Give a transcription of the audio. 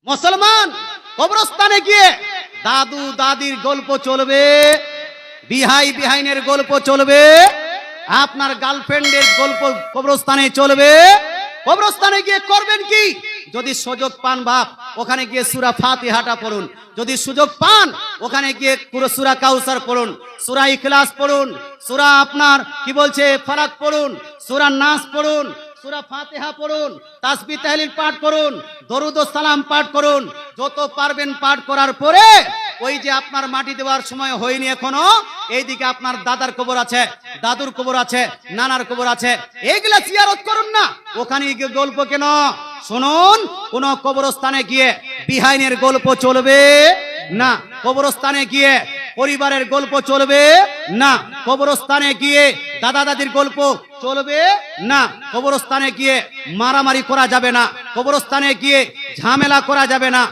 মুসলমান কবরস্থানে গিয়ে দাদু দাদির গল্প চলবে, বিহাই বিহাইনের গল্প চলবে, আপনার গার্লফ্রেন্ডের গল্প কবরস্থানে চলবে। কবরস্থানে গিয়ে করবেন কি? যদি সুযোগ পান বাপ, ওখানে গিয়ে সূরা ফাতিহাটা পড়ুন। যদি সুযোগ পান ওখানে গিয়ে পুরো সূরা কাউসার পড়ুন, সূরা ইখলাস পড়ুন, সূরা আপনার কি বলছে ফালাক পড়ুন, সূরা নাস পড়ুন, সূরা ফাতিহা পড়ুন, তাসবিহ তাহলিল পাঠ করুন, দরুদ ও সালাম পাঠ করুন। যত পারবেন পাঠ করার পরে ওই যে আপনার মাটি দেওয়ার সময় হয়নি এখনো, এইদিকে আপনার দাদার কবর আছে, দাদুর কবর আছে, নানার কবর আছে, এইগুলা জিয়ারত করুন না। ওখানে গিয়ে গল্প কেন? শুনুন, কোন কবরস্থানে গিয়ে বিহাইনের গল্প চলবে না। কবরস্থানে গিয়ে পরিবারের গল্প চলবে না। কবরস্থানে গিয়ে দাদা দাদির গল্প চলবে না। কবরস্থানে গিয়ে মারামারি করা যাবে না। কবরস্থানে গিয়ে ঝামেলা করা যাবে না।